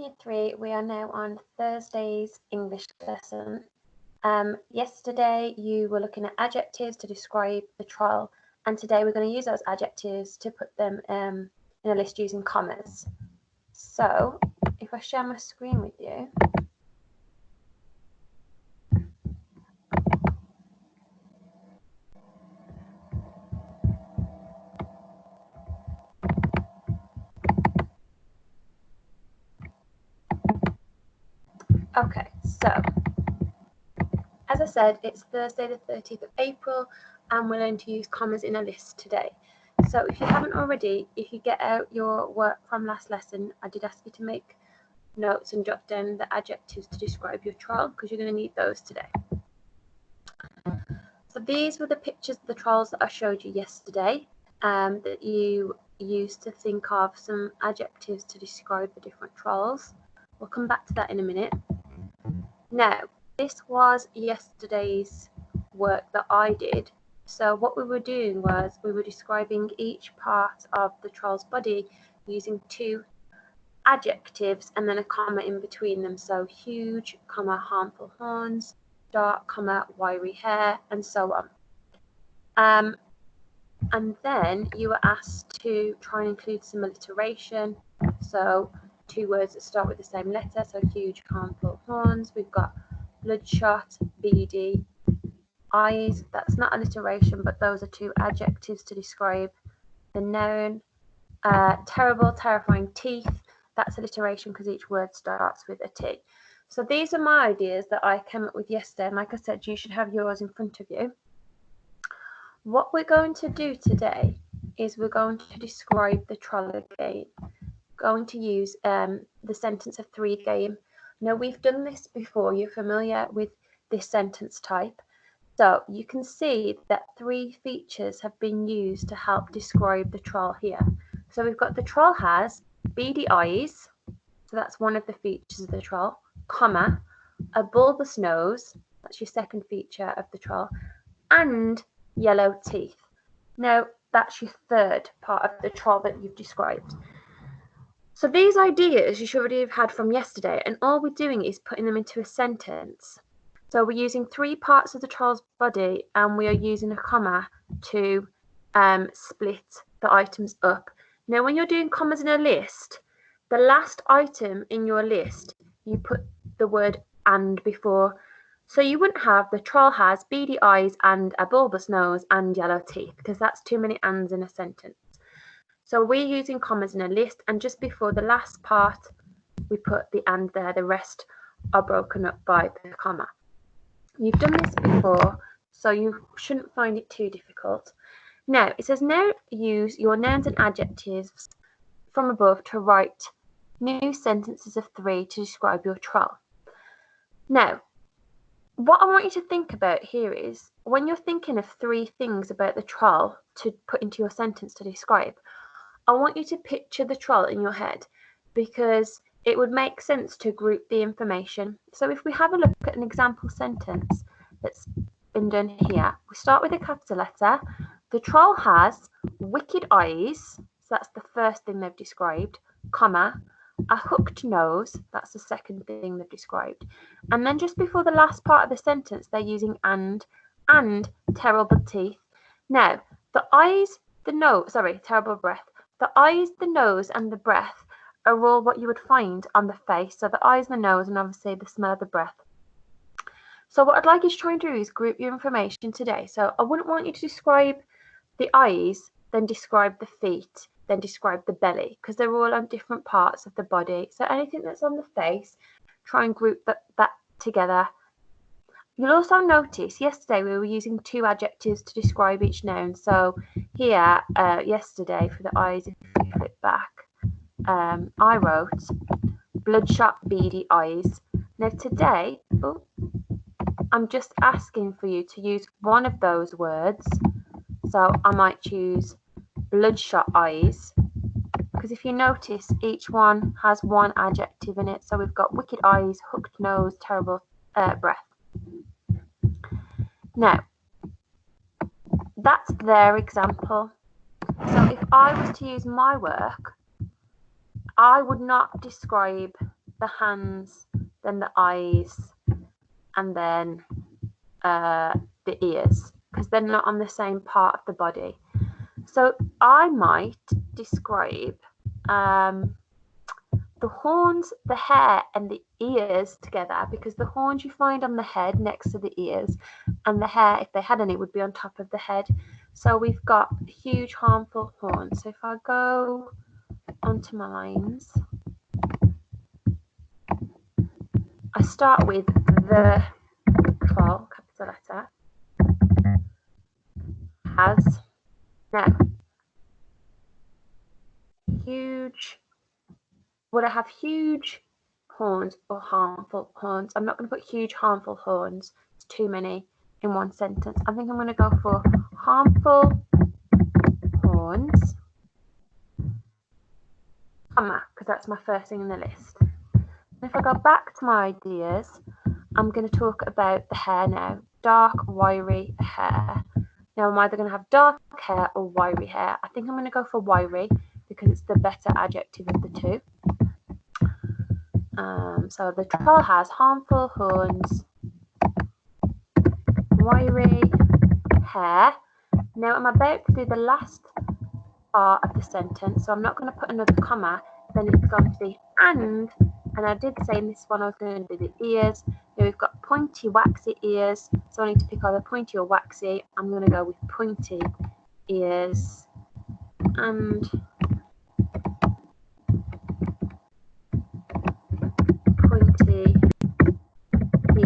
Year 3, we are now on Thursday's English lesson. Yesterday you were looking at adjectives to describe the trial, and today we're going to use those adjectives to put them in a list using commas. So if I share my screen with you. Okay, so as I said, it's Thursday the 30th of April and we're going to use commas in a list today. So if you haven't already, if you get out your work from last lesson, I did ask you to make notes and jot down the adjectives to describe your trial because you're going to need those today. So these were the pictures of the trials that I showed you yesterday that you used to think of some adjectives to describe the different trials. We'll come back to that in a minute. Now, this was yesterday's work that I did. So what we were doing was we were describing each part of the trial's body using two adjectives and then a comma in between them. So huge, comma, harmful horns, dark, comma, wiry hair, and so on. And then you were asked to try and include some alliteration. So two words that start with the same letter, so huge, harmful horns. We've got bloodshot, beady eyes. That's not alliteration, but those are two adjectives to describe the noun. Terrible, terrifying teeth. That's alliteration because each word starts with a T. So these are my ideas that I came up with yesterday. And like I said, you should have yours in front of you. What we're going to do today is we're going to describe the trial again. Going to use the sentence of three game. Now we've done this before, you're familiar with this sentence type. So you can see that three features have been used to help describe the trial here. So we've got the trial has beady eyes, so that's one of the features of the trial, comma, a bulbous nose, that's your second feature of the trial, and yellow teeth. Now that's your third part of the trial that you've described. So these ideas you should already have had from yesterday, and all we're doing is putting them into a sentence. So we're using three parts of the trial's body and we are using a comma to split the items up. Now when you're doing commas in a list, the last item in your list, you put the word and before. So you wouldn't have the trial has beady eyes and a bulbous nose and yellow teeth because that's too many ands in a sentence. So we're using commas in a list, and just before the last part, we put the and there. The rest are broken up by the comma. You've done this before, so you shouldn't find it too difficult. Now, it says now use your nouns and adjectives from above to write new sentences of three to describe your trial. Now, what I want you to think about here is when you're thinking of three things about the trial to put into your sentence to describe, I want you to picture the trial in your head because it would make sense to group the information. So if we have a look at an example sentence that's been done here, we start with a capital letter. The trial has wicked eyes, so that's the first thing they've described, comma, a hooked nose, that's the second thing they've described. And then just before the last part of the sentence, they're using and terrible teeth. Now, the eyes, the nose, terrible breath. The eyes, the nose, and the breath are all what you would find on the face. So the eyes, the nose, and obviously the smell of the breath. So what I'd like you to try and do is group your information today. So I wouldn't want you to describe the eyes, then describe the feet, then describe the belly, because they're all on different parts of the body. So anything that's on the face, try and group that together. You'll also notice yesterday we were using two adjectives to describe each noun. So here, yesterday for the eyes, if you flip back, I wrote bloodshot, beady eyes. Now today, I'm just asking for you to use one of those words. So I might choose bloodshot eyes, because if you notice, each one has one adjective in it. So we've got wicked eyes, hooked nose, terrible breath. Now, that's their example. So if I was to use my work, I would not describe the hands, then the eyes, and then the ears, because they're not on the same part of the body. So I might describe the horns, the hair, and the ears together, because the horns you find on the head next to the ears, and the hair, if they had any, would be on top of the head. So we've got huge harmful horns. So if I go onto my lines, I start with the troll, capital letter, has now huge. Would I have huge horns or harmful horns? I'm not going to put huge harmful horns. It's too many in one sentence. I think I'm going to go for harmful horns, comma, because that's my first thing in the list. And if I go back to my ideas, I'm going to talk about the hair now. Dark, wiry hair. Now I'm either going to have dark hair or wiry hair. I think I'm going to go for wiry because it's the better adjective of the two. So the troll has harmful horns, wiry hair. Now I'm about to do the last part of the sentence, so I'm not going to put another comma. Then it's going to be and I did say in this one I was going to do the ears. Now we've got pointy, waxy ears, so I need to pick either pointy or waxy. I'm going to go with pointy ears and pointy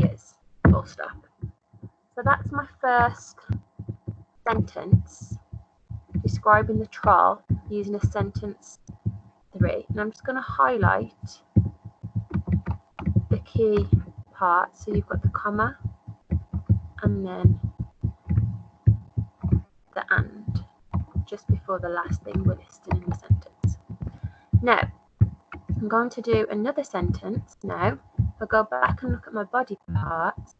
ears, full stop. So that's my first sentence describing the troll using a sentence 3. And I'm just going to highlight the key parts. So you've got the comma and then the and just before the last thing we're listing in the sentence. Now I'm going to do another sentence now. I'll go back and look at my body parts.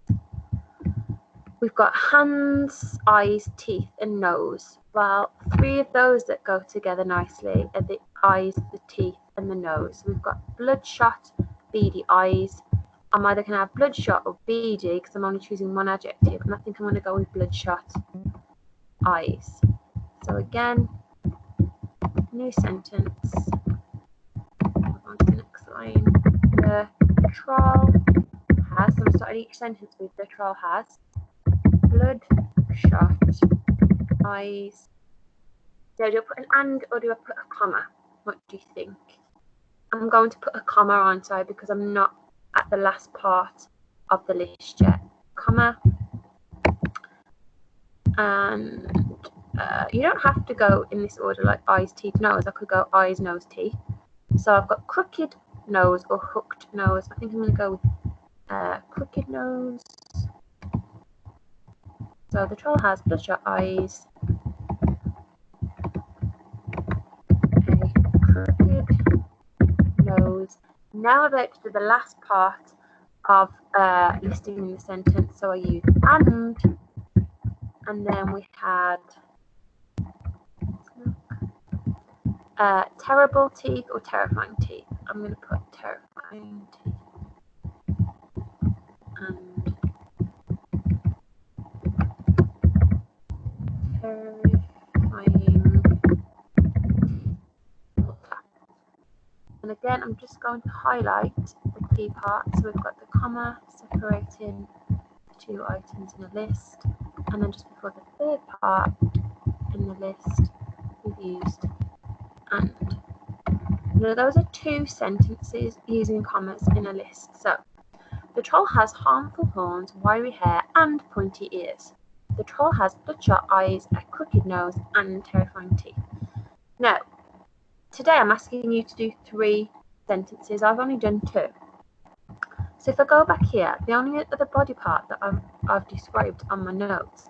We've got hands, eyes, teeth, and nose. Well, 3 of those that go together nicely are the eyes, the teeth, and the nose. So we've got bloodshot, beady eyes. I'm either going to have bloodshot or beady because I'm only choosing one adjective, and I think I'm going to go with bloodshot eyes. So again, new sentence. Move on to the next line. The troll has, so I'm starting each sentence with the troll has bloodshot eyes. Now, do I put an and or do I put a comma? What do you think? I'm going to put a comma, aren't I? Because I'm not at the last part of the list yet. Comma. And you don't have to go in this order like eyes, teeth, nose. I could go eyes, nose, teeth. So I've got crooked nose or hooked nose. I think I'm going to go with crooked nose. So the troll has bloodshot eyes, a crooked nose. Now I'm about to do the last part of listing in the sentence. So I use and then we had terrible teeth or terrifying teeth. I'm going to put terrifying teeth. And terrifying. And again, I'm just going to highlight the key parts. So we've got the comma separating the 2 items in a list. And then just before the 3rd part in the list, we've used and. Now those are 2 sentences using commas in a list. So the troll has harmful horns, wiry hair, and pointy ears. The troll has bloodshot eyes, a crooked nose, and terrifying teeth. Now, today I'm asking you to do 3 sentences. I've only done 2. So if I go back here, the only other body part that I've described on my notes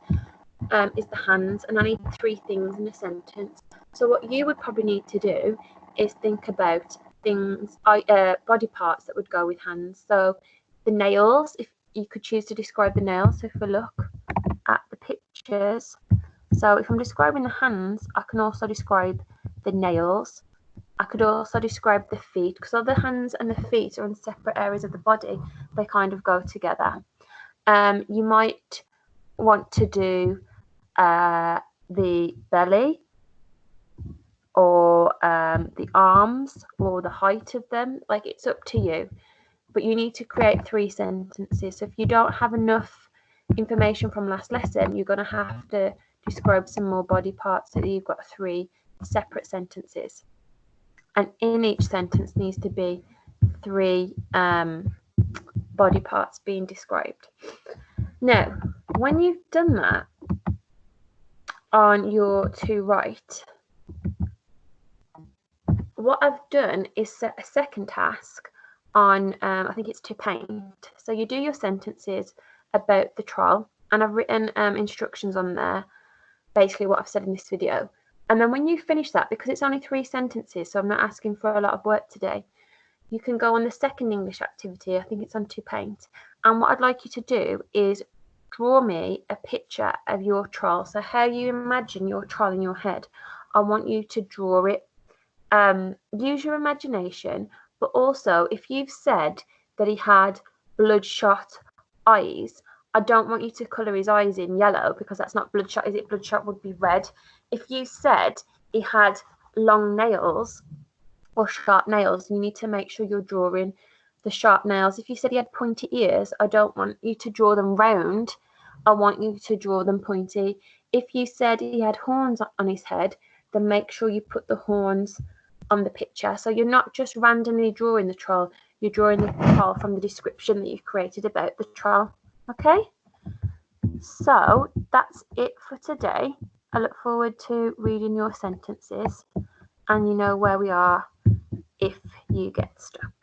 is the hands, and I need 3 things in a sentence. So what you would probably need to do is think about things, body parts that would go with hands. So the nails, if you could choose to describe the nails. So if we look at the pictures, so if I'm describing the hands, I can also describe the nails. I could also describe the feet, because although the hands and the feet are in separate areas of the body, they kind of go together. You might want to do the belly, or the arms, or the height of them. Like, it's up to you, but you need to create 3 sentences. So if you don't have enough information from last lesson, you're going to have to describe some more body parts so that you've got 3 separate sentences, and in each sentence needs to be 3 body parts being described. Now, when you've done that on your to write, what I've done is set a second task on, I think it's to paint. So you do your sentences about the trial, and I've written instructions on there, basically what I've said in this video. And then when you finish that, because it's only 3 sentences, so I'm not asking for a lot of work today, you can go on the second English activity. I think it's on to paint. And what I'd like you to do is draw me a picture of your trial. So how you imagine your trial in your head, I want you to draw it. Use your imagination, but also if you've said that he had bloodshot eyes, I don't want you to colour his eyes in yellow, because that's not bloodshot, is it? Bloodshot would be red. If you said he had long nails or sharp nails, you need to make sure you're drawing the sharp nails. If you said he had pointy ears, I don't want you to draw them round, I want you to draw them pointy. If you said he had horns on his head, then make sure you put the horns on the picture. So you're not just randomly drawing the troll, you're drawing the troll from the description that you've created about the troll. Okay, so that's it for today. I look forward to reading your sentences, and you know where we are if you get stuck.